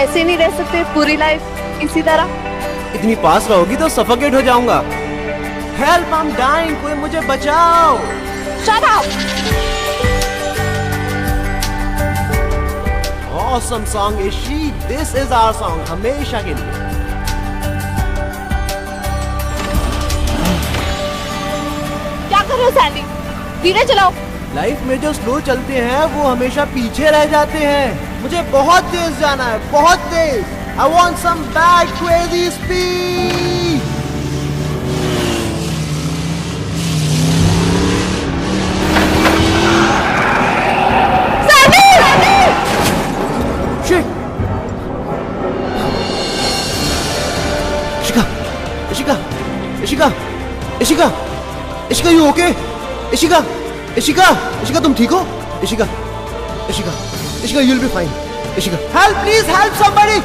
ऐसे नहीं रह सकते पूरी लाइफ इसी तरह? इतनी पास रहोगी तो सफोकेट हो जाऊंगा। हेल्प, आई एम डाइंग, कोई मुझे बचाओ। Shut up. Awesome song Ishi, this is our song, हमेशा के लिए। क्या कर रहे हो सैंडी? धीरे चलाओ। लाइफ में जो स्लो चलते हैं वो हमेशा पीछे रह जाते हैं। मुझे बहुत तेज जाना है, बहुत तेज। I want some bad crazy speed. Shit. Ishika, you okay? Ishika, तुम ठीक हो? Ishika, you'll be fine. Ishika, help, please help somebody.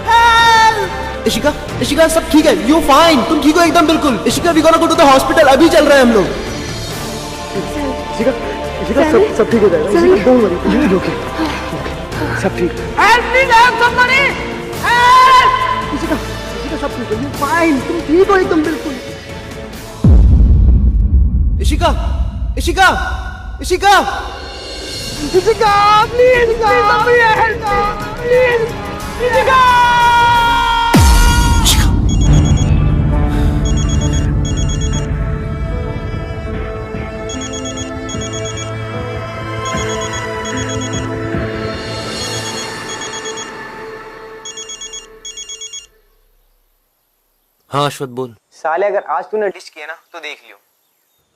Help! Ishika सब ठीक है, you fine, तुम ठीक हो एकदम बिल्कुल। Ishika, we gonna go to the hospital, अभी चल रहे हैं हम लोग। इशिका सब ठीक हो जाएगा। Ishika, don't worry, you will okay. सब ठीक। Help, please help somebody. Help! Ishika सब ठीक है, you fine, तुम ठीक हो एकदम बिल्कुल। Ishika, please help, please, Ishika. हाँ अश्वत बोल। साले अगर आज तूने डिश किया ना तो देख लियो।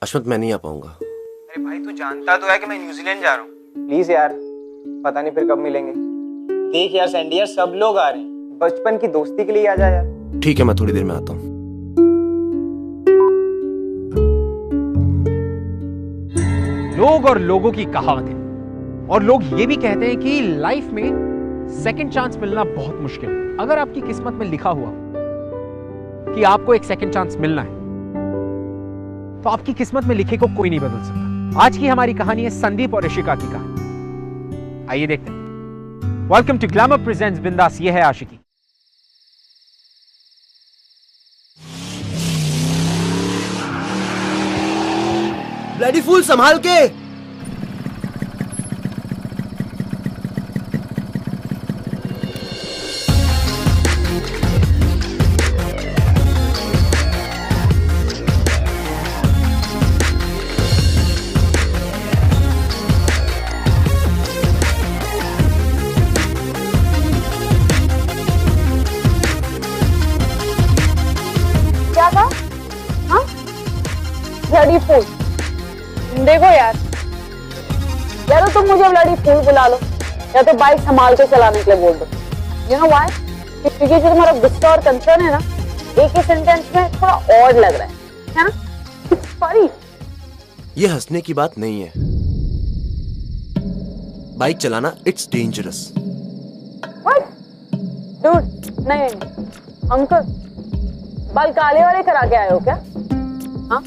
अश्वत मैं नहीं आ पाऊंगा। अरे भाई तू जानता तो है कि मैं न्यूजीलैंड जा रहा हूँ। प्लीज यार, पता नहीं फिर कब मिलेंगे। देख यार सैंडी, यार सब लोग आ रहे हैं, बचपन की दोस्ती के लिए आ जा यार। ठीक है, मैं थोड़ी देर में आता हूँ। लोग और लोगों की कहावतें, और लोग ये भी कहते हैं कि लाइफ में सेकंड चांस मिलना बहुत मुश्किल है। अगर आपकी किस्मत में लिखा हुआ कि आपको एक सेकंड चांस मिलना है तो आपकी किस्मत में लिखे को कोई नहीं बदल सकता। आज की हमारी कहानी है संदीप और ऋषिका की कहानी। आइए देखते हैं। वेलकम टू ग्लैमर प्रेजेंट्स बिंदास, ये है आशिकी। ब्लडी फूल, संभाल के। क्या था? हाँ? Bloody fool. देखो यार, या तो तुम मुझे ब्लडी फूल बुला लो या तो बाइक संभाल के चलाने के लिए बोल दो। You know why? क्योंकि जो तुम्हारा गुस्सा और कंसर्न है ना, एक ही सेंटेंस में थोड़ा ऑड लग रहा है ना? It's funny. ये हंसने की बात नहीं है। बाइक चलाना इट्स डेंजरस। व्हाट? डूड, नहीं अंकल, बाल काले वाले करा के आए हो क्या? हाँ?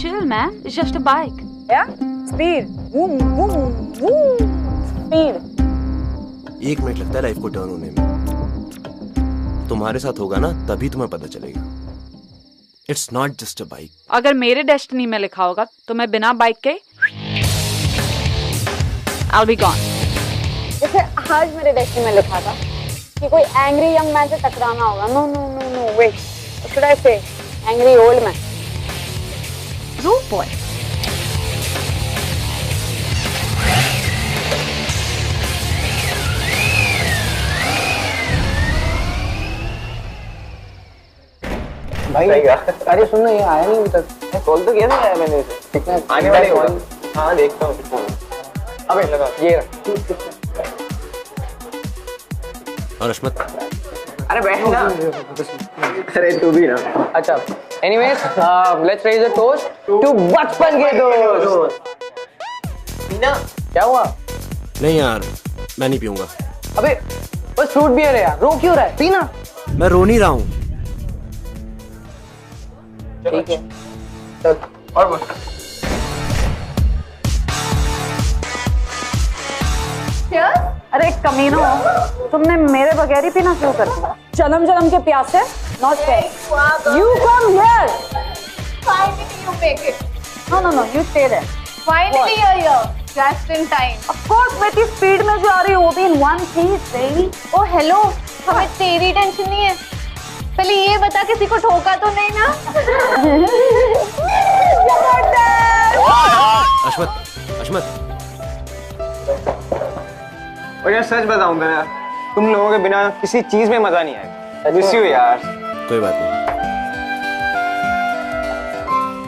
Chill, man. It's just a bike. Yeah? Speed. Vroom, vroom, vroom. Speed. 1 minute लगता है लाइफ को टर्न होने में। तुम्हारे साथ होगा ना, तभी तुम्हें पता चलेगा। It's not just a bike. अगर मेरे डेस्टिनी में लिखा होगा तो मैं बिना बाइक के I'll be gone. जैसे आज मेरे डेस्टिनी में लिखा था कि कोई एंग्री यंग मैन से टकराना होगा। No no no no, wait, should I say angry old man? Rude boy. भाई अरे सुन ना, ये आया नहीं अभी तक। कॉल तो किया था यार मैंने इसे। आने वाले होगा। हाँ देखता हूँ। अबे लगा ये और अश्मत, अरे बैठ ना। अरे तू भी ना। अच्छा, anyways let's raise a toast to बचपन के दोस्त। पीना? क्या हुआ? नहीं यार, मैं नहीं पीऊंगा। अबे बस फ्रूट बियर है यार, रो क्यों रहा है? पीना। मैं रो नहीं रहा हूँ। ठीक है चल और बोल। Cheers. अरे कमीनो, तुमने मेरे बगैर ही पीना शुरू कर दिया। जन्म जन्म के प्यासे, not fair. You come here. Finally you make it. No, you stay there. Finally you're here. Just in time. Of course, मैं इतनी स्पीड में जो आ रही हूँ वो भी in one piece baby. Oh hello. हमें तेरी टेंशन नहीं है। पहले ये बता किसी को ठोका तो नहीं ना? अश्मत और यार सच बताऊंगा ना, तुम लोगों के बिना किसी चीज में मजा नहीं आएगा। मिस यू यार। कोई बात नहीं।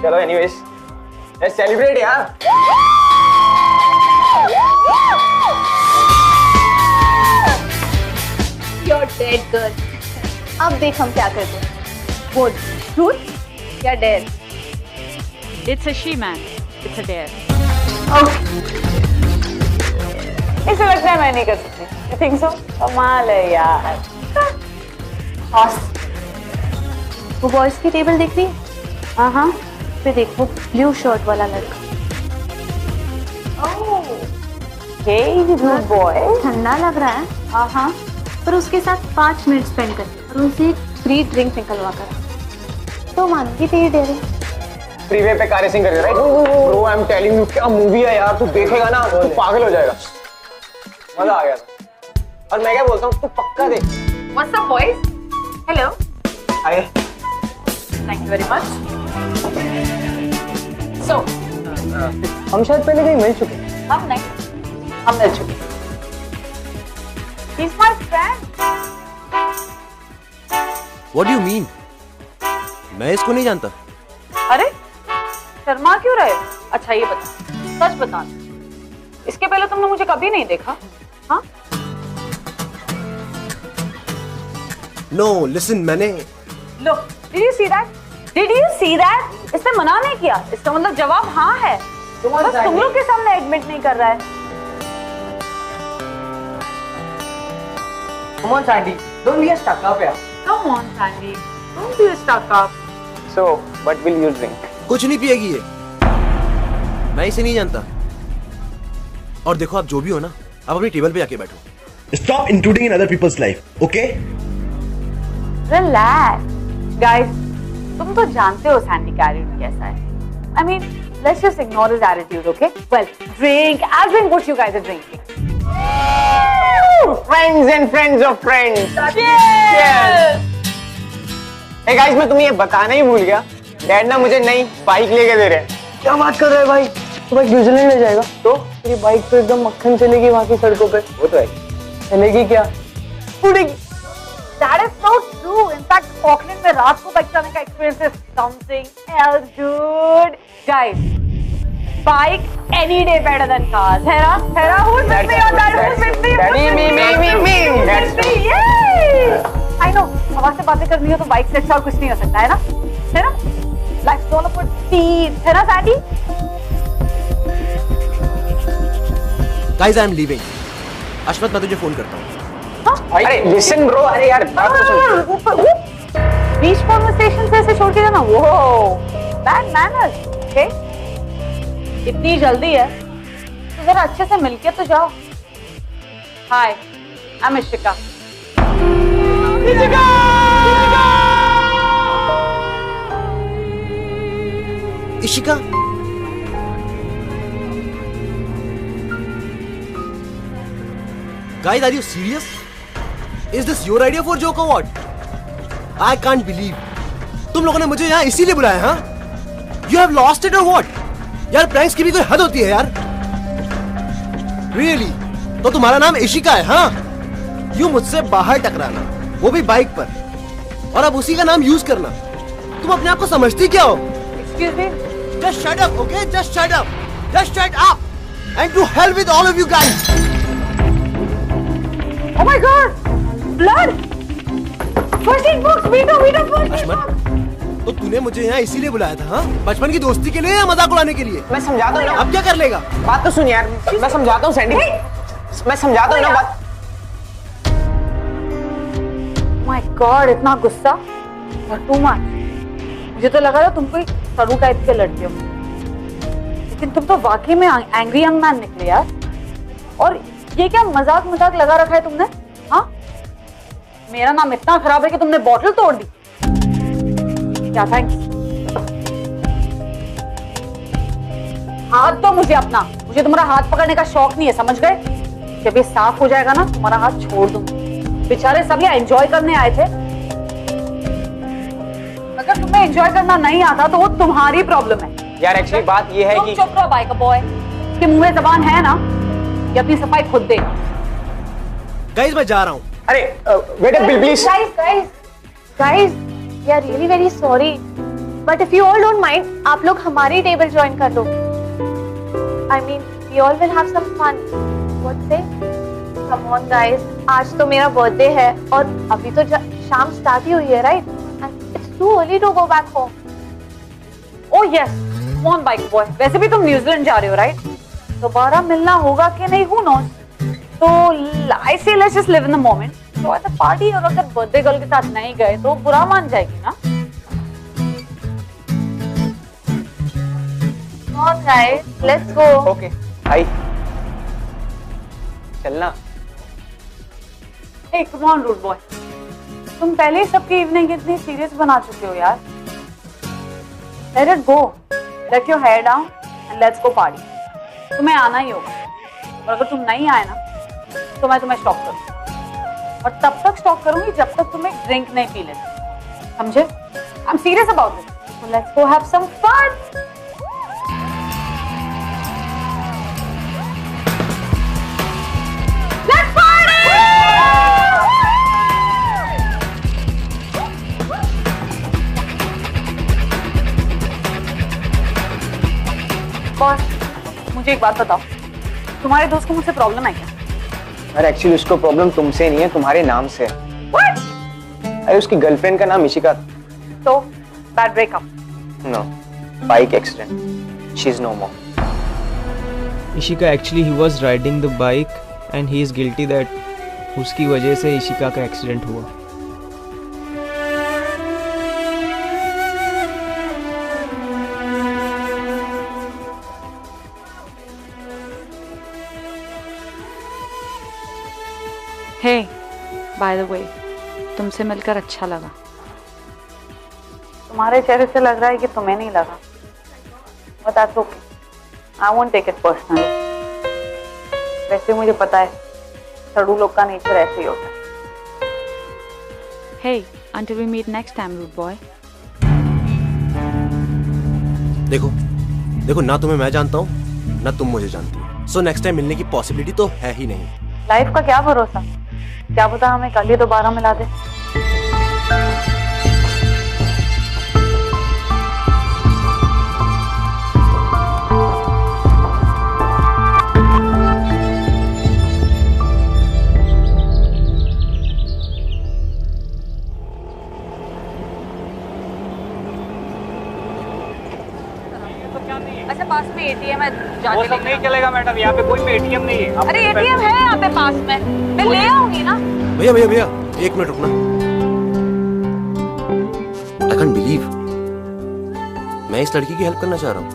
चलो एनीवेज, लेट्स सेलिब्रेट यार। You're dead girl. अब देख हम क्या करते हैं। बोल, truth या dare? It's a she, man. It's a dare. इसे लगता है मैं नहीं कर सकती। You think so? कमाल है यार। वो बॉयज की टेबल देख रही है? हाँ, फिर देखो ब्लू शर्ट वाला लड़का। hey good boy। ठंडा लग रहा है, हाँ, पर उसके साथ 5 मिनट स्पेंड करके और उसे एक फ्री ड्रिंक निकलवा कर तो मानूंगी तेरी डेयरिंग। फ्रीवे पे कार रेसिंग कर रहा है। Bro I am telling you, क्या मूवी है यार, तू देखेगा ना तू पागल हो जाएगा। मजा आ गया था। और मैं क्या बोलता हूँ, तू पक्का देख। What's up boys? Hello। आए Thank you very much। So, हम शायद पहले कहीं मिल चुके हैं। हम मिल चुके। He's my friend। What do you mean? मैं इसको नहीं जानता। अरे शर्मा क्यों रहे? अच्छा ये बता, सच बता, इसके पहले तुमने मुझे कभी नहीं देखा? हाँ? No, listen, मैंने Look, did you see that? Did you see that? इसने मना नहीं किया, इसका मतलब जवाब हाँ है। बस तुम लोग के सामने एडमिट नहीं कर रहा है। Come on Sandy, don't be a stuck up यार। Come on, Sandy, don't be stuck up। So, what will you drink? कुछ नहीं पिएगी ये। मैं इसे नहीं जानता। और देखो आप जो भी हो ना, आप अपनी टेबल पे जाके बैठो। Stop intruding in other people's life, okay? Relax, guys। तुम तो जानते हो सैंडी का एटीट्यूड कैसा है। I mean, let's just ignore his attitude, okay? Well, drink. I'll drink what you guys are drinking. Friends and friends of friends। Cheers! Hey guys, मैं तुम्हें ये बताना ही भूल गया, डैड ना मुझे नई बाइक लेके दे रहे हैं। क्या बात कर रहे हैं भाई? तो बाइक न्यूजीलैंड ले जाएगा तो तेरी बाइक तो एकदम मक्खन चलेगी वहाँ की सड़कों पे। वो तो है। चलेगी क्या? उड़ेगी। That is so true. In fact, Auckland में रात को बाइक चलाने का experience is something else, dude. Guys, bike any day better than cars. Hera, who's with me on that? Who's with me? Me। That's me. Yay! I know. हवा से बातें करनी हो तो बाइक से अच्छा और कुछ नहीं हो सकता है ना? है ना? Life's all about speed. है ना, Sandy? Guys, I am leaving। अश्वत, मैं तुझे फोन करता हूँ। अरे listen bro, अरे यार बात तो सुन। बीच कॉन्वर्सेशन से ऐसे छोड़ के जाना, वो बैड मैनर्स। ओके, इतनी जल्दी है तो जरा अच्छे से मिलके तो जाओ। Hi, I am Ishika. Ishika, guys, are you serious? Is this your idea for joke or what? I can't believe तुम लोगों ने मुझे यहाँ इसीलिए बुलाया, हाँ? You have lost it or what? यार प्रैंक्स की भी कोई हद होती है यार। Really? तो तुम्हारा नाम इशिका है, हाँ? यूं मुझसे बाहर टकराना, वो भी बाइक पर, और अब उसी का नाम यूज करना। तुम अपने आप को समझती क्या हो? Excuse me? Just shut up, okay? Just shut up. Just shut up. And to hell with all of you guys. Oh my God! Blood! First aid box, Vito, first aid box. तो तूने मुझे यहाँ इसीलिए बुलाया था, हाँ? बचपन की दोस्ती के लिए या मजाक उड़ाने के लिए? मैं समझाता हूँ ना। अब क्या कर लेगा? बात तो सुन यार, मैं समझाता हूँ सैंडी। मैं समझाता हूँ ना बात। My God, इतना गुस्सा? Too much. मुझे तो लगा था तुम कोई सरू टाइप के लड़के हो, लेकिन तुम तो वाकई में एंग्री यंग मैन निकले यार। और ये क्या मजाक मजाक लगा रखा है तुमने? हाँ, मेरा नाम इतना खराब है कि तुमने बॉटल तोड़ दी क्या? थैंक्स। हाथ दो मुझे अपना, मुझे तुम्हारा हाथ पकड़ने का शौक नहीं है, समझ गए? जब ये साफ हो जाएगा ना, तुम्हारा हाथ छोड़ दूंगी। बेचारे सब ये एंजॉय करने आए थे। अगर तुम्हें एंजॉय करना नहीं आता तो वो तुम्हारी प्रॉब्लम है। यार एक्चुअली बात ये है कि चुप रहो बाइक बॉय, कि मुंह में जबान है ना, ये अपनी सफाई खुद दे। गाइस मैं जा रहा हूँ। अरे wait a please. guys, we are really very sorry. But if you all don't mind, आप लोग हमारी टेबल ज्वाइन कर लो। I mean, we all will have some fun. What say? Come on guys, आज तो मेरा बर्थडे है और अभी तो शाम स्टार्ट ही हुई है, right? And it's too early to go back home. Oh yes, come on bike boy. वैसे भी तुम न्यूजीलैंड जा रहे हो, right? दोबारा मिलना होगा कि नहीं, who knows? तो I say let's just live in the moment. तो ऐसा पार्टी, और अगर बर्थडे गर्ल के साथ नहीं गए तो बुरा मान जाएगी ना? Come on guys, let's go. Okay भाई चलना। Hey, come on rude boy. तुम पहले ही सबकी इवनिंग इतनी सीरियस बना चुके हो यार। Let it go. Let your hair down and let's go party. तुम्हें आना ही होगा, और अगर तुम नहीं आए ना तो मैं तुम्हें स्टॉप करूंगी, और तब तक स्टॉप करूंगी जब तक तुम एक ड्रिंक नहीं पी लेते, समझे? I am serious about this, so let's go have some fun. Let's party! Boss, मुझे एक बात बताओ, तुम्हारे दोस्त को मुझसे प्रॉब्लम है क्या? अरे एक्चुअली उसको प्रॉब्लम तुमसे नहीं है, तुम्हारे नाम से है। What? अरे उसकी गर्लफ्रेंड का नाम इशिका। तो bad breakup? No, bike accident. She is no more. Ishika actually he was riding the bike and he is guilty that उसकी वजह से इशिका का एक्सीडेंट हुआ। Hey, by the way, तुमसे मिलकर अच्छा लगा। तुम्हारे चेहरे से लग रहा है कि तुम्हें नहीं लगा, but that's okay. I won't take it personally. वैसे मुझे पता है सड़ू लोग का नेचर ऐसे ही होता है। Hey, until we meet next time, rude boy. देखो देखो, ना तुम्हें मैं जानता हूँ ना तुम मुझे जानती हो, सो नेक्स्ट टाइम मिलने की पॉसिबिलिटी तो है ही नहीं। लाइफ का क्या भरोसा, क्या पता हमें कल ही दोबारा मिला दे। अच्छा, पास में एटीएम है, जाके वो सब नहीं चलेगा मैडम, यहाँ पे कोई भी एटीएम नहीं है। अरे एटीएम है यहाँ पे पास में, मैं ले आऊंगी ना। भैया भैया भैया, एक मिनट रुकना। आई कैंट बिलीव मैं इस लड़की की हेल्प करना चाह रहा हूँ।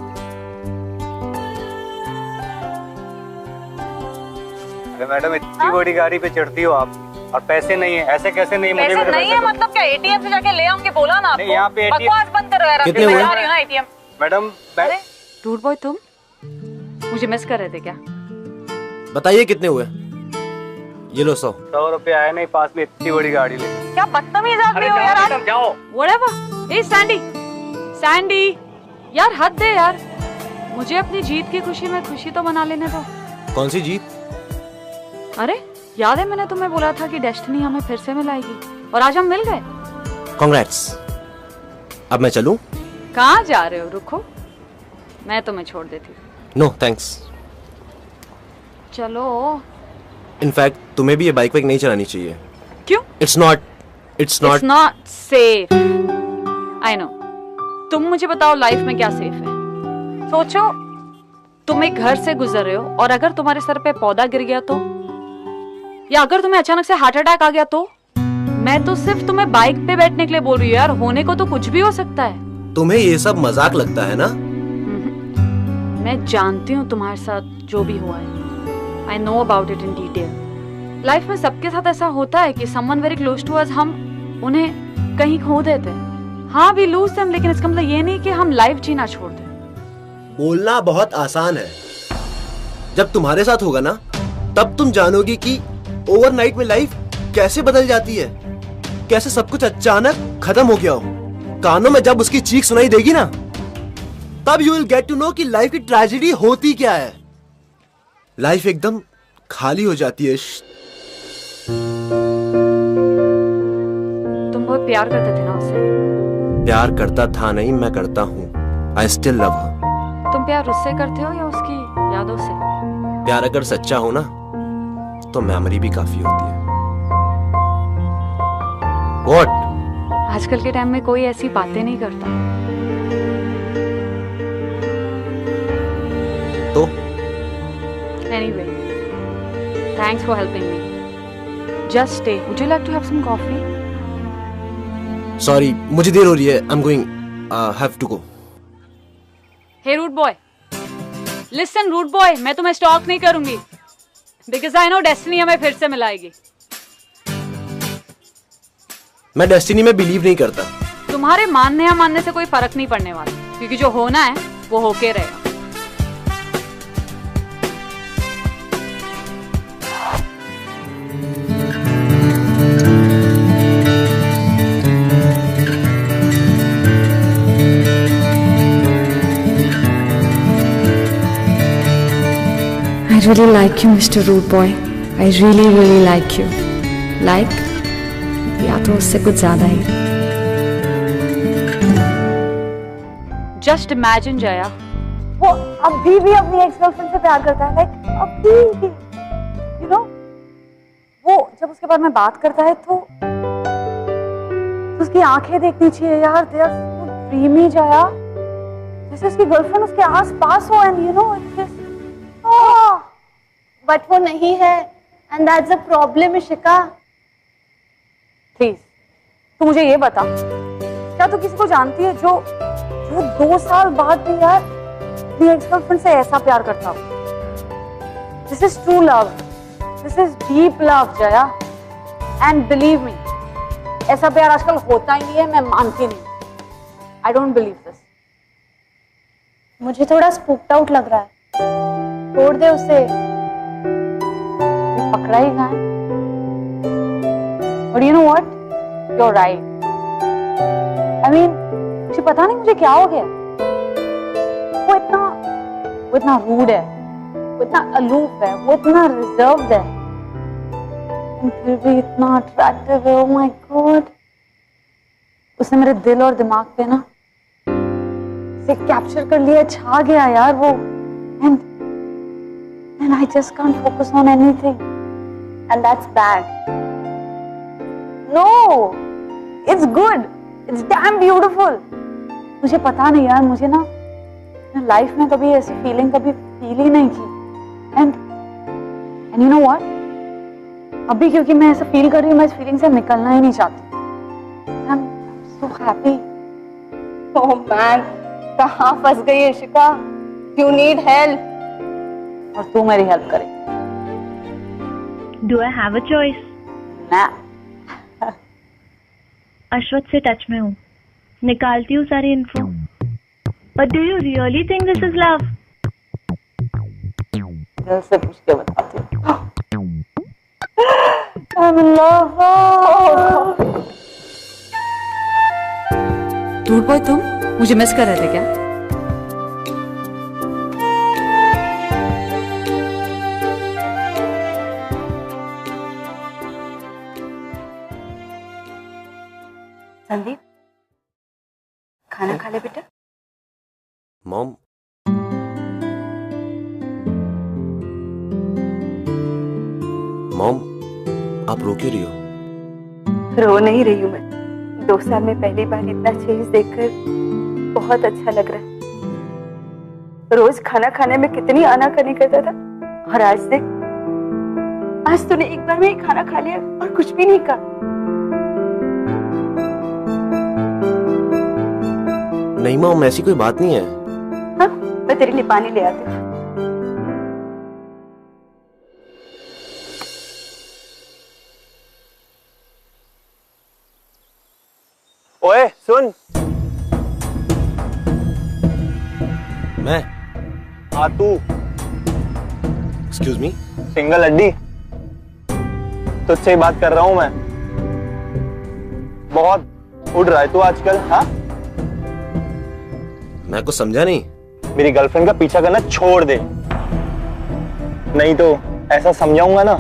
अरे मैडम, इतनी बड़ी गाड़ी पे चढ़ती हो आप और पैसे नहीं है, ऐसे कैसे नहीं? मुझे पैसे नहीं है मतलब क्या? एटीएम से जाके ले आऊंगी, बोला ना आपको। नहीं, यहाँ पे ATM बकवास बंद करो यार, कितने मैं हुए? जा रही हूँ ना एटीएम। मैडम अरे रूड बॉय, तुम मुझे मिस कर रहे थे क्या? बताइए कितने हुए? ये लो 100। 100 रुपए आए नहीं, पास में इतनी बड़ी गाड़ी ले। क्या बदतमीज आदमी हो यार आप। जाओ। Whatever. Hey सैंडी, सैंडी, यार हद दे यार, मुझे अपनी जीत की खुशी में खुशी तो मना लेने दो। कौन सी जीत? अरे याद है मैंने तुम्हें बोला था कि डेस्टिनी हमें फिर से मिलाएगी, और आज हम मिल गए। कांग्रेट्स। अब मैं चलूं? कहाँ जा रहे हो? रुको, मैं तुम्हें छोड़ देती हूँ। No thanks. चलो। इनफैक्ट तुम्हें भी ये बाइक वाइक नहीं चलानी चाहिए। क्यों? It's not safe. I know. तुम मुझे बताओ लाइफ में क्या सेफ है? सोचो, तुम एक घर से गुजर रहे हो और अगर तुम्हारे सर पे पौधा गिर गया तो, या अगर तुम्हें अचानक से हार्ट अटैक आ गया तो? मैं तो सिर्फ तुम्हें बाइक पे बैठने के लिए बोल रही हूँ यार, होने को तो कुछ भी हो सकता है। तुम्हें ये सब मजाक लगता है ना? मैं जानती हूँ तुम्हारे साथ जो भी हुआ है, I know about it in detail. Life में सबके साथ ऐसा होता है कि someone very close to us, हम उन्हें कहीं खो देते हैं. हाँ, we lose them, लेकिन इसका मतलब ये नहीं कि हम लाइफ जीना छोड़ दें. बोलना बहुत आसान है, जब तुम्हारे साथ होगा ना तब तुम जानोगी कि ओवरनाइट में लाइफ कैसे बदल जाती है, कैसे सब कुछ अचानक खत्म हो गया हो. कानों में जब उसकी चीख सुनाई देगी ना, तब you will get to know कि लाइफ की ट्रेजेडी होती क्या है. लाइफ एकदम खाली हो जाती है. तुम बहुत प्यार करते थे ना उससे. प्यार करता था नहीं, मैं करता हूँ. आई स्टिल लव हर. तुम प्यार उससे करते हो या उसकी यादों से? प्यार अगर सच्चा हो ना तो मेमोरी भी काफी होती है. What? आजकल के टाइम में कोई ऐसी बातें नहीं करता. तो Anyway, thanks for helping me. Just stay. Would you like to have some coffee? Sorry, मुझे देर हो रही है. I'm going. Have to go. Hey, rude boy. Listen, rude boy. मैं तुम्हें स्टॉक नहीं करूंगी. Because I know destiny हमें फिर से मिलाएगी. मैं डेस्टिनी में बिलीव नहीं करता. तुम्हारे मानने या मानने से कोई फर्क नहीं पड़ने वाला, क्योंकि जो होना है वो होके रहेगा. I really like you, Mr. Rude Boy. I really like you. Like, या तो उससे कुछ ज्यादा ही. Just imagine, Jaya. वो अभी भी अपनी एक्स गर्लफ्रेंड से प्यार करता है. लाइक अभी भी. You know, वो जब उसके बारे में बात करता है तो उसकी आंखें देखनी चाहिए यार. They are so dreamy, Jaya. जैसे उसकी गर्लफ्रेंड उसके आस पास हो. And you know it's just but वो नहीं है, and that's a problem Ishika. Please तू मुझे ये बता, क्या तू किसी को जानती है जो 2 साल बाद भी यार अपनी एक्स गर्लफ्रेंड से ऐसा प्यार करता हो? This is true love. This is deep love, Jaya. And believe me, ऐसा प्यार आजकल होता ही नहीं है. मैं मानती नहीं. I don't believe this. मुझे थोड़ा स्पूक्ड आउट लग रहा है. छोड़ दे उसे. पकड़ा ही कहाँ है? But you know what? You're right. I mean, मुझे पता नहीं मुझे क्या हो गया. वो इतना रूड है, वो इतना अलूफ है, वो इतना रिजर्व्ड है, फिर भी इतना अट्रैक्टिव है. Oh my God! उसने मेरे दिल और दिमाग पे ना इसे कैप्चर कर लिया, छा गया यार वो. And I just can't focus on anything. And that's bad. No, it's good. It's damn beautiful. मुझे पता नहीं यार, मुझे ना लाइफ में कभी ऐसी फीलिंग कभी फील ही नहीं की. And you know what? अभी क्योंकि मैं ऐसा फील कर रही हूँ, मैं इस फीलिंग से निकलना ही नहीं चाहती. I'm so happy. Oh man, कहाँ फंस गई इशिका? You need help. और तू मेरी हेल्प करे. Do I have a choice? ना. अश्वत से टच में हूँ, निकालती हूँ सारी info. But do you really think this is love? दिल से पूछ के बताती हूँ. I'm in love. Rude boy, तुम मुझे मिस कर रहे थे क्या? संदीप, खाना खा ले बेटा. मॉम, आप रो क्यों रही हो? रो नहीं रही हूँ मैं. 2 साल में पहली बार इतना चेंज देखकर बहुत अच्छा लग रहा है. रोज खाना खाने में कितनी आनाकानी करता था, और आज देख, आज तूने एक बार में ही खाना खा लिया और कुछ भी नहीं कहा. नहीं मॉम, ऐसी कोई बात नहीं है. हाँ, मैं तेरे लिए पानी ले आती हूँ. सुन। मैं? हाँ तू। Excuse me? सिंगल हड्डी, तुझसे ही बात कर रहा हूं मैं। बहुत उड़ रहा है तू आजकल। हाँ, मैं कुछ समझा नहीं। मेरी गर्लफ्रेंड का पीछा करना छोड़ दे, नहीं तो ऐसा समझाऊंगा ना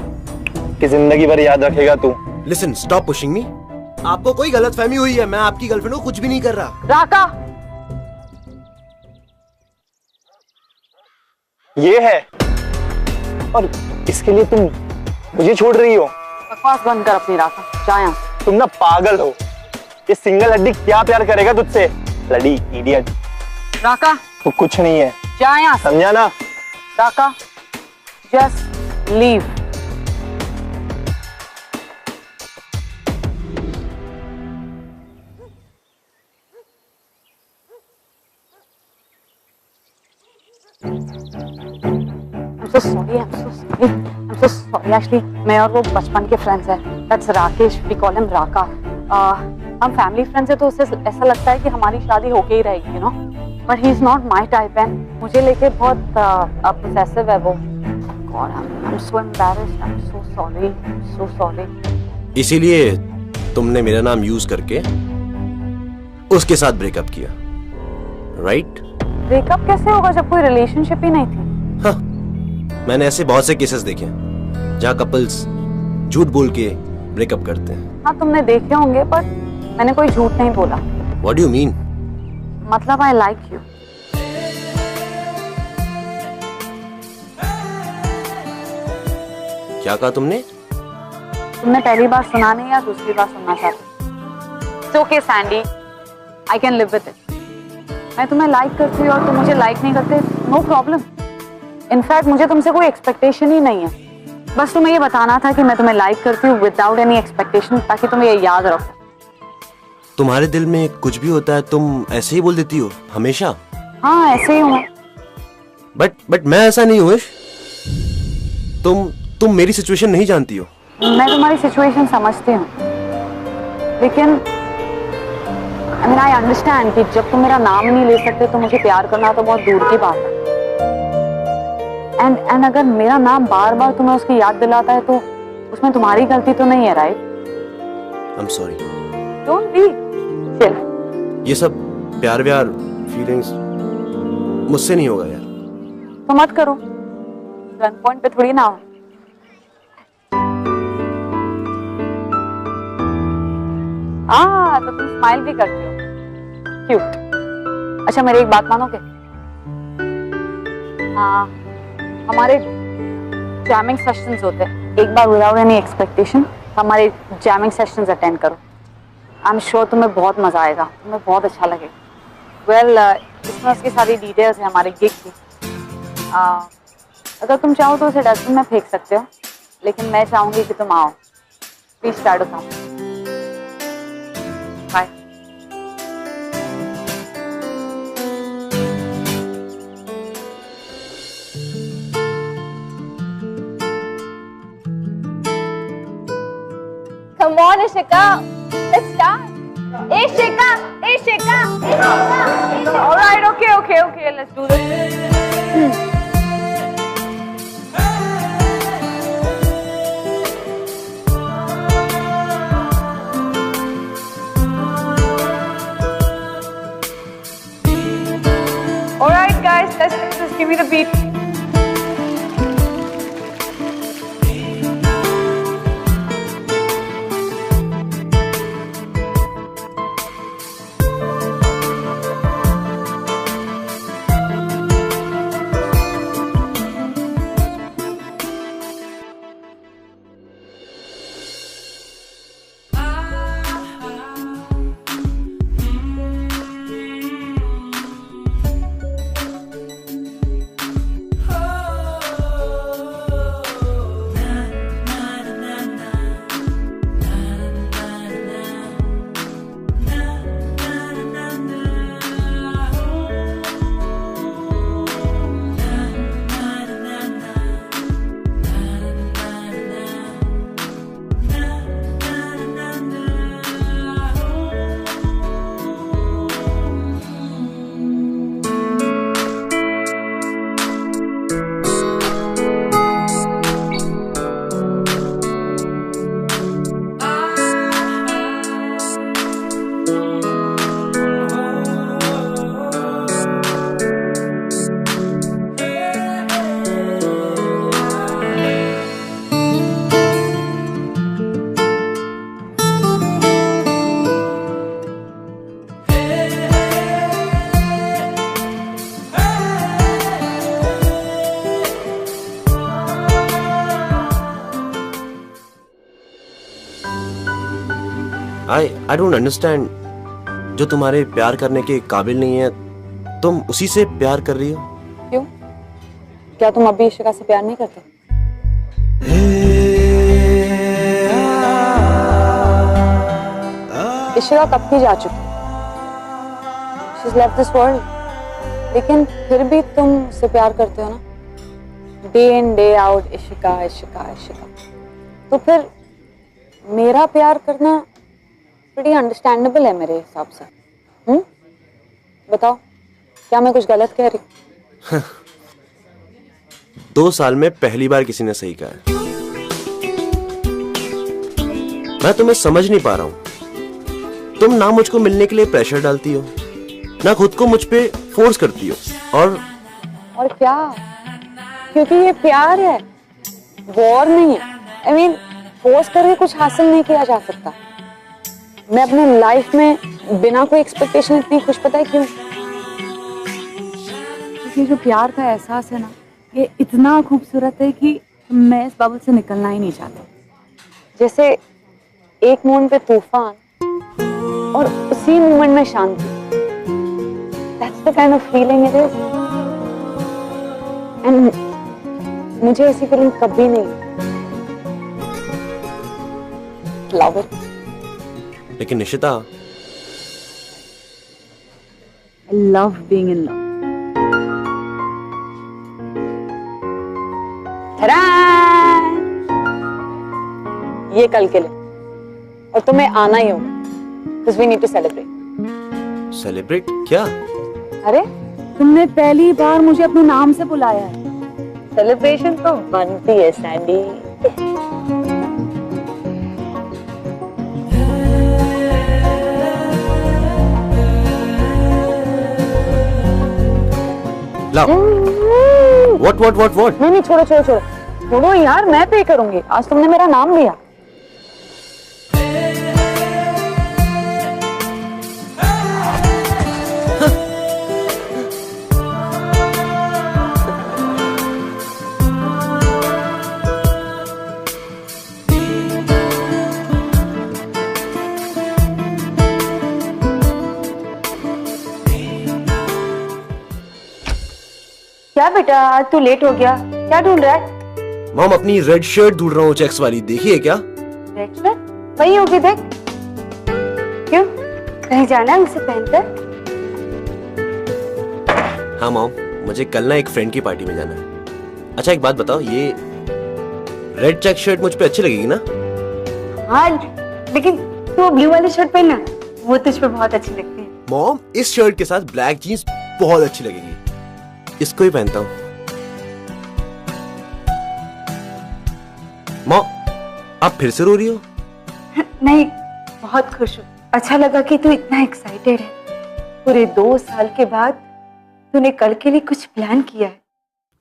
कि जिंदगी भर याद रखेगा तू। Listen, stop pushing me. आपको कोई गलतफहमी हुई है, मैं आपकी गर्लफ्रेंड को कुछ भी नहीं कर रहा। राका, ये है और इसके लिए तुम मुझे छोड़ रही हो? बकवास बंद कर अपनी राका, जा यहाँ से। तुम ना पागल हो, ये सिंगल हड्डी क्या प्यार करेगा तुझसे? लड़ी इडियट। राका तू कुछ नहीं है, जा यहाँ से। समझा ना? Raka, just leave. I'm so sorry, I'm so sorry, I'm so sorry. Actually, मैं और वो बचपन के फ्रेंड्स हैं. That's Rakesh, we call him राका. हम फैमिली फ्रेंड्स हैं तो उसे ऐसा लगता है कि हमारी शादी होके ही रहेगी, you know. But he's not my type and मुझे लेके बहुत possessive है वो. God, I'm so embarrassed. I'm so sorry, I'm so sorry. इसीलिए तुमने मेरा नाम यूज करके उसके साथ ब्रेकअप किया, राइट? ब्रेकअप कैसे होगा जब कोई रिलेशनशिप ही नहीं थी? हाँ, मैंने ऐसे बहुत से केसेस देखे हैं जहाँ कपल्स झूठ बोल के ब्रेकअप करते हैं। हाँ, तुमने देखे होंगे, पर मैंने कोई झूठ नहीं बोला। What do you mean? मतलब I like you. क्या कहा तुमने? तुमने पहली बार सुना नहीं या दूसरी बार सुनना चाहते? It's okay, Sandy. I can live with it. मैं तुम्हें लाइक करती हूँ और तुम मुझे लाइक नहीं करते, नो प्रॉब्लम। इनफैक्ट मुझे तुमसे कोई एक्सपेक्टेशन ही नहीं है। बस तुम्हें ये बताना था कि मैं तुम्हें लाइक करती हूँ विदाउट एनी एक्सपेक्टेशन, ताकि तुम्हें ये याद रखो। तुम्हारे दिल में कुछ भी होता है तुम ऐसे ही बोल देती हो हमेशा? हाँ, ऐसे ही हूँ। बट मैं ऐसा नहीं हूँ। तुम मेरी सिचुएशन नहीं जानती हो। मैं तुम्हारी सिचुएशन समझती हूँ, लेकिन I mean, I understand कि जब तुम मेरा नाम नहीं ले सकते तो मुझे प्यार करना तो बहुत दूर की बात है। एंड अगर मेरा नाम बार बार तुम्हें उसकी याद दिलाता है तो उसमें तुम्हारी गलती तो नहीं है, right? I'm sorry. Don't be. Chill. ये सब प्यार व्यार फीलिंग्स मुझसे नहीं होगा यार। तो मत करो, गन पॉइंट पे थोड़ी ना हो। तो तुम स्माइल भी करते हो, क्यूट। अच्छा, मेरी एक बात मानोगे? हाँ, हमारे जैमिंग सेशंस होते हैं, एक बार विदाउट एनी एक्सपेक्टेशन हमारे जैमिंग सेशंस अटेंड करो। आई एम श्योर तुम्हें बहुत मजा आएगा, तुम्हें बहुत अच्छा लगेगा। वेल, इसमें उसकी सारी डिटेल्स है हमारे गिग की। अगर तुम चाहो तो उसे डस्टबिन में फेंक सकते हो, लेकिन मैं चाहूंगी कि तुम आओ। Please try to come. Bye. Come on, Ishika. Let's start. Ishika, Ishika, Ishika. All right, okay. Let's do this. All right, guys, let's do this. Give me the beat. I don't understand. जो तुम्हारे प्यार करने के काबिल नहीं है, तुम उसी से प्यार कर रही हो। क्यों? क्या तुम अभी इशिका से प्यार नहीं करते? इशिका कब की जा चुकी, She's left this world, लेकिन फिर भी तुम उससे प्यार करते हो ना, day in day out, Ishika Ishika Ishika. तो फिर मेरा प्यार करना pretty अंडरस्टैंडेबल है मेरे हिसाब से। बताओ, क्या मैं कुछ गलत कह रही हूँ? 2 साल में पहली बार किसी ने सही कहा है। मैं तुम्हें समझ नहीं पा रहा हूं। तुम ना मुझको मिलने के लिए प्रेशर डालती हो, ना खुद को मुझ पे फोर्स करती हो। और क्या? क्योंकि ये प्यार है, वॉर नहीं है। I mean, फोर्स करके कुछ हासिल नहीं किया जा सकता। मैं अपने लाइफ में बिना कोई एक्सपेक्टेशन इतनी खुश, पता है क्यों? क्योंकि जो प्यार का एहसास है ना, ये इतना खूबसूरत है कि मैं इस बबल से निकलना ही नहीं चाहती। जैसे एक मोमेंट पे तूफान और उसी मोमेंट में शांति। That's the kind of feeling it is. And मुझे ऐसी फीलिंग कभी नहीं। Love it. लेकिन Nishita, I love being in love. ये कल के लिए, और तुम्हें आना ही होगा, because we need to celebrate. Celebrate क्या? अरे तुमने पहली बार मुझे अपने नाम से बुलाया है, सेलिब्रेशन तो बनती है सैंडी। What? नहीं छोड़ो यार, मैं पे करूंगी। आज तुमने मेरा नाम लिया। क्या बेटा, आज तू लेट हो गया, क्या ढूंढ रहा है? मॉम, अपनी रेड शर्ट ढूंढ रहा हूँ, चेक्स वाली। देखिए क्या? रेड शर्ट वही होगी, देख। क्यों, कहीं जाना है उसे पहनकर? हाँ मॉम, मुझे कल ना एक फ्रेंड की पार्टी में जाना है। अच्छा एक बात बताओ, ये रेड चेक शर्ट मुझ पे अच्छी लगेगी ना? हाँ, लेकिन तू ब्लू वाली शर्ट पहनना, वो तुझ पे बहुत अच्छी लगती है। मॉम, इस शर्ट के साथ ब्लैक जीन्स बहुत अच्छी लगेगी, इसको ही पहनता हूँ। मॉम, आप फिर से रो रही हो? नहीं, बहुत खुश हूँ। अच्छा लगा कि तू इतना एक्साइटेड है। पूरे 2 साल के बाद तूने कल के लिए कुछ प्लान किया है।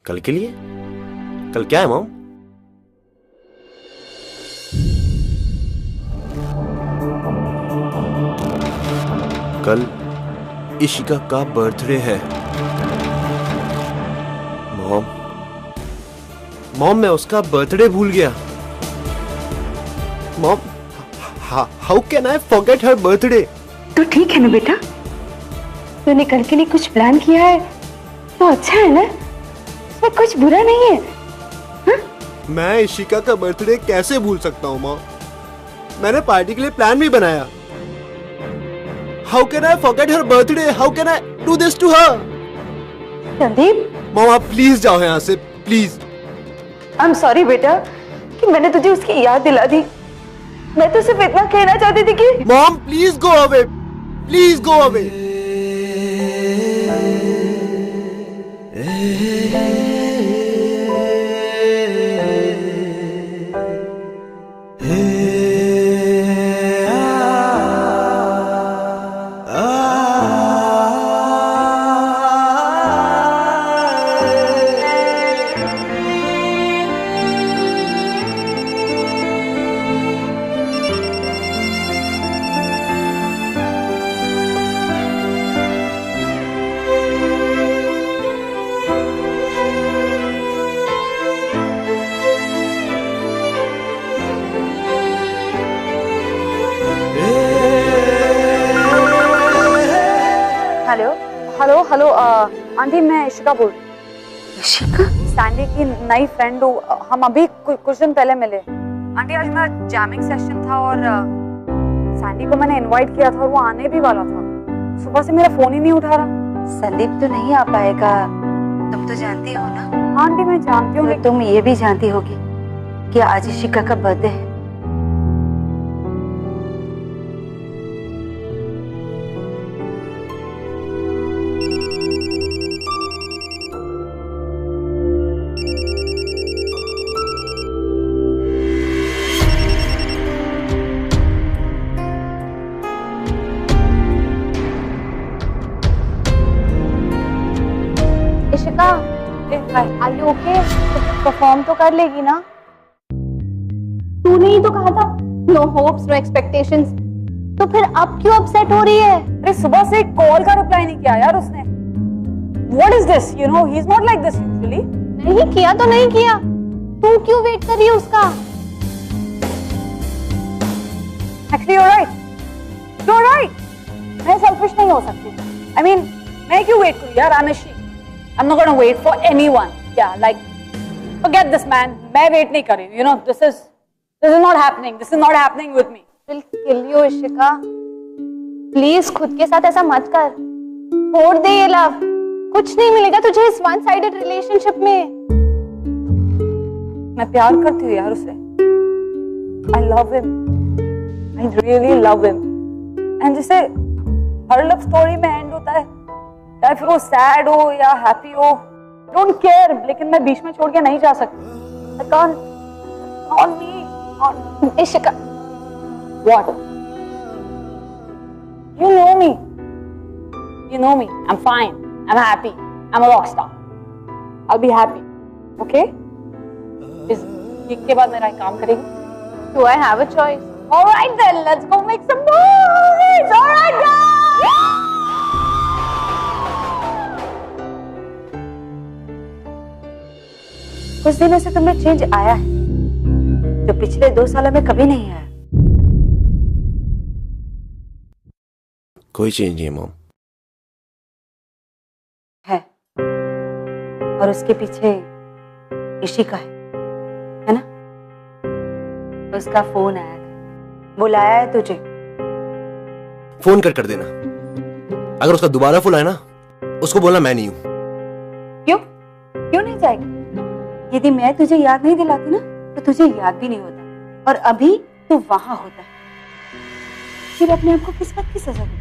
कल के लिए? कल क्या है मॉम? कल इशिका का बर्थडे है। मॉम, मैं उसका बर्थडे भूल गया। Mom, how can I forget her birthday? तो ठीक है ना बेटा, तूने कल के लिए कुछ प्लान किया है तो अच्छा है ना, इसमें कुछ बुरा नहीं है। हा? मैं इशिका का बर्थडे कैसे भूल सकता हूँ मॉम? मैंने पार्टी के लिए प्लान भी बनाया। How can I forget her birthday? How can I do this to her? Sandeep, mom आप प्लीज जाओ यहाँ से, प्लीज। आई एम सॉरी बेटा कि मैंने तुझे उसकी याद दिला दी। मैं तो सिर्फ इतना कहना चाहती थी कि mom please go away, please go away. वाले हो? हेलो हेलो आंटी, मैं इशिका बोल रही हूँ। इशिका? सैंडी की नई फ्रेंड हूँ। हम अभी कुछ दिन पहले मिले। आंटी आज मेरा जैमिंग सेशन था और सैंडी को मैंने इनवाइट किया था और वो आने भी वाला था। सुबह से मेरा फोन ही नहीं उठा रहा। संदीप तो नहीं आ पाएगा, तुम तो जानती हो ना। हाँ आंटी मैं जानती हूँ। तो तुम ये भी जानती होगी कि आज इशिका का बर्थडे है। Ishika, are you okay? Perform तो कर लेगी ना? तूने ही तो कहा था नो होप्स नो एक्सपेक्टेशंस, तो फिर अब क्यों अपसेट हो रही है? अरे सुबह से कॉल का रिप्लाई नहीं किया यार उसने। What is this? You know, he's not like this usually. नहीं किया तो नहीं किया, तू क्यों वेट कर रही है उसका? Actually, you're right. You're right. मैं selfish नहीं हो सकती। I mean, मैं क्यों वेट करूँ यार? I'm a she. I'm not gonna wait for anyone. Yeah, like, forget this man. मैं वेट नहीं कर रही हूँ. You know, this is not happening. This is not happening with me. Will kill you, Ishika. Please खुद के साथ ऐसा मत कर। छोड़ दे ये लव। कुछ नहीं मिलेगा तुझे इस वन साइडेड रिलेशनशिप में। मैं प्यार करती हूँ यार उसे। I love him. I really love him. And जैसे हर लव स्टोरी में एंड होता है, चाहे फिर वो सैड हो या हैप्पी हो, डोंट केयर, लेकिन मैं बीच में छोड़ के नहीं जा सकती। I can't. On me. On Ishika. What? You know me. You know me. I'm fine. I'm happy. I'm a rock star. I'll be happy. Okay? इस गीत के बाद मेरा एक काम करेगी? Do I have a choice? All right then, let's go make some movies. All right, guys. कुछ दिनों से तुमने चेंज आया है जो पिछले 2 सालों में कभी नहीं आया। कोई चेंज नहीं है मॉम। है, और उसके पीछे इशिका है ना? उसका फोन आया था, बुलाया है तुझे। फोन कर देना। अगर उसका दोबारा फोन आया ना, उसको बोलना मैं नहीं हूं। क्यों नहीं जाएगा? यदि मैं तुझे याद नहीं दिलाती ना, तो तुझे याद भी नहीं होता, और अभी तू वहां होता। फिर अपने आप को किस बात की सजा दे?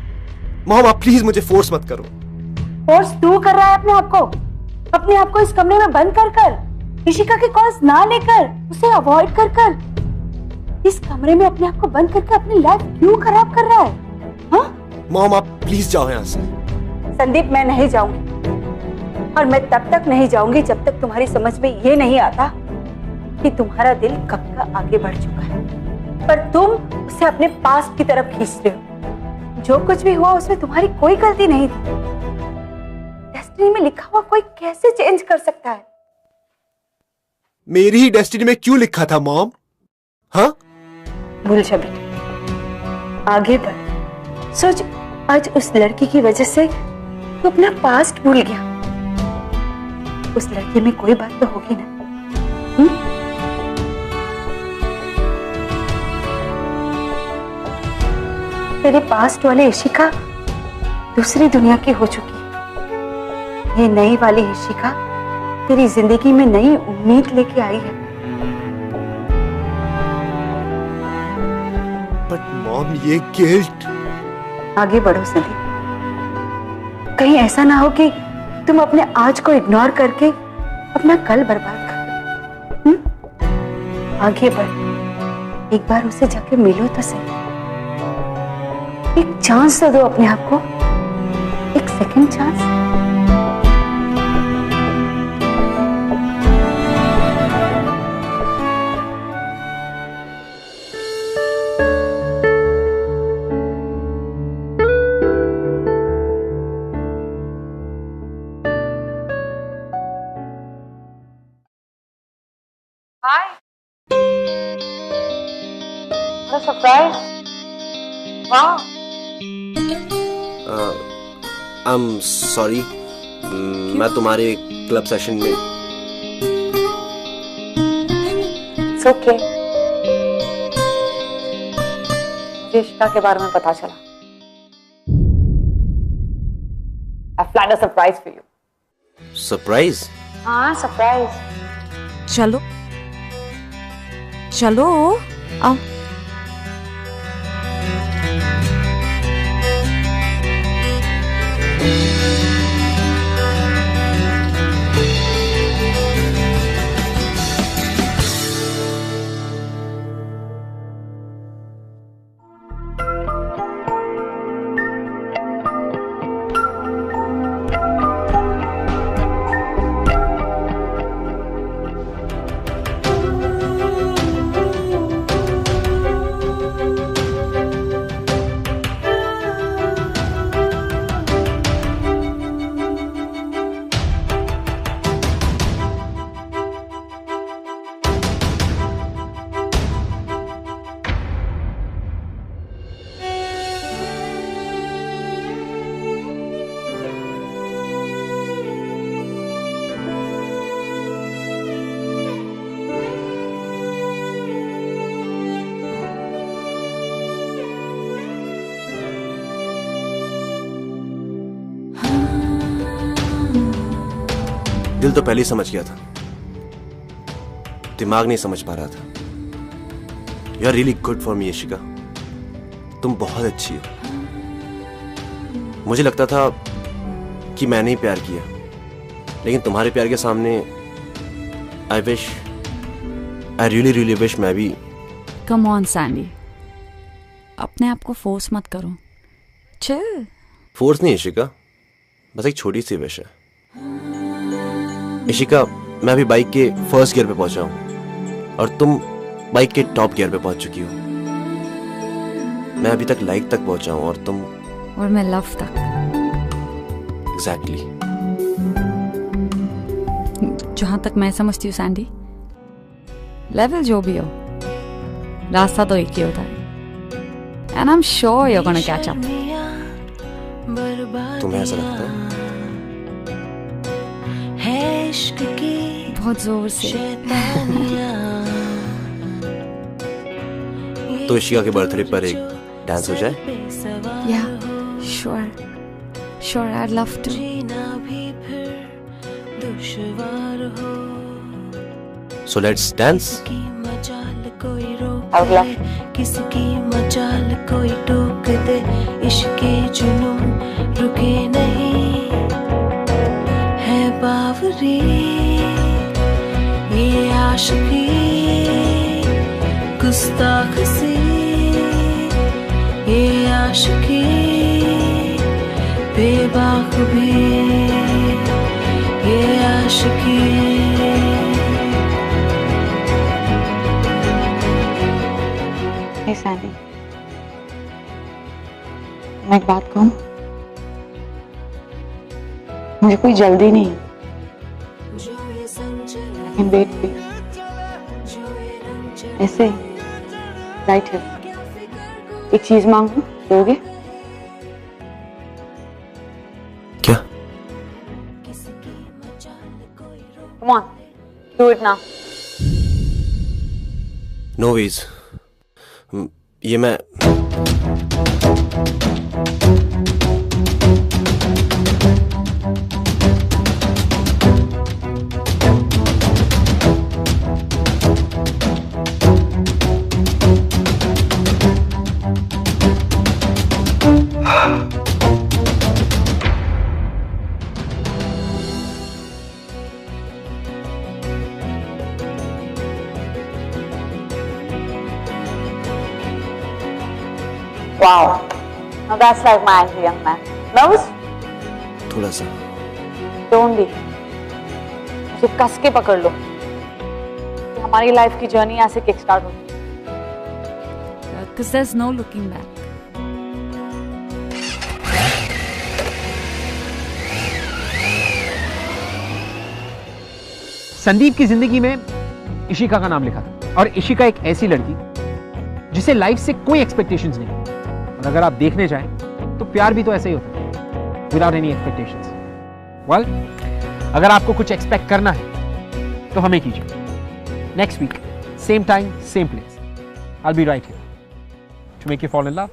मॉम आप प्लीज मुझे फोर्स मत करो। फोर्स तू कर रहा है अपने आप को इस कमरे में बंद कर इशिका के कॉल्स ना लेकर, उसे अवॉइड कर इस कमरे में अपने आप को बंद करके अपनी लाइफ क्यों खराब कर रहा है? हाँ? मॉम आप प्लीज जाओ यहाँ से। संदीप मैं नहीं जाऊंगी, और मैं तब तक नहीं जाऊंगी जब तक तुम्हारी समझ में ये नहीं आता कि तुम्हारा दिल कब का आगे बढ़ चुका है, पर तुम उसे अपने पास की तरफ खींच रहे हो। जो कुछ भी हुआ उसमें तुम्हारी कोई गलती नहीं थी। डेस्टिनी में लिखा हुआ कोई कैसे चेंज कर सकता है? मेरी ही डेस्टिनी में क्यों लिखा था मॉम? हाँ? भूल जा बेटा, आगे बढ़। सोच, आज उस लड़की की वजह से तू अपना पास्ट भूल गया। उस लड़की में कोई बात तो होगी ना? तेरे पास्ट वाली इशिका दूसरी दुनिया की हो चुकी है। ये नई वाली इशिका तेरी जिंदगी में नई उम्मीद लेके आई है। बट मॉम ये गिल्ट। आगे बढ़ो संदीप, कहीं ऐसा ना हो कि तुम अपने आज को इग्नोर करके अपना कल बर्बाद कर। आगे बढ़, एक बार उसे जाके मिलो तो सही, एक चांस तो दो अपने आप को, एक second chance. Hi. What a surprise. Wow. I am sorry, मैं तुम्हारे क्लब सेशन में It's okay. मुझे इशिका के बारे में पता चला। I've planned a surprise for you. Surprise? हाँ, surprise. चलो चलो आओ। दिल तो पहले ही समझ गया था, दिमाग नहीं समझ पा रहा था। You are really good for me Ishika, तुम बहुत अच्छी हो। मुझे लगता था कि मैंने ही प्यार किया, लेकिन तुम्हारे प्यार के सामने आई रियली विश मैं भी। कम ऑन सैंडी, अपने आप को फोर्स मत करो। चिल। फोर्स नहीं इशिका, बस एक छोटी सी विश है। इशिका, मैं अभी बाइक के फर्स्ट गियर पे पहुंचा हूं और तुम बाइक के टॉप गियर पे पहुंच चुकी हो। मैं अभी तक लाइक तक पहुंचा हूं और तुम और मैं लव तक। एग्जैक्टली। जहां तक मैं समझती हूँ सैंडी, लेवल जो भी हो, रास्ता तो एक ही होता है। And I am sure you are gonna catch up. तुम्हें ऐसा लगता है? बहुत जोर से। तो इशिका के बर्थडे पर एक डांस हो जाए? Yeah sure I love to. So let's dance. I would love to. किसकी मजाल कोई टोक दे, इश्के जुनून रुके नहीं है बावरी। ये आशिकी गुस्ताख सी, ये आशिकी बेबाक भी, ये आशिकी। Hey सैंडी, मैं एक बात कहूँ? मुझे कोई जल्दी नहीं है, लेकिन वेट प्लीज। ऐसे राइट है, एक चीज मांगू, दोगे? क्या? Come on, do it now. No ways. ये मैं Wow, now that's like my angry young man. Nervous? थोड़ा सा। Don't be. मुझे कस के पकड़ लो कि हमारी लाइफ की जर्नी ऐसे किक स्टार्ट होती है। Because there's no looking back. Sandeep की जिंदगी में इशिका का नाम लिखा था, और इशिका एक ऐसी लड़की जिसे लाइफ से कोई एक्सपेक्टेशंस नहीं। और अगर आप देखने जाएं तो प्यार भी तो ऐसे ही होता है। without any expectations. Well, अगर आपको कुछ एक्सपेक्ट करना है तो हमें कीजिए. Next week, same time, same place. I'll be right here to make you fall in love.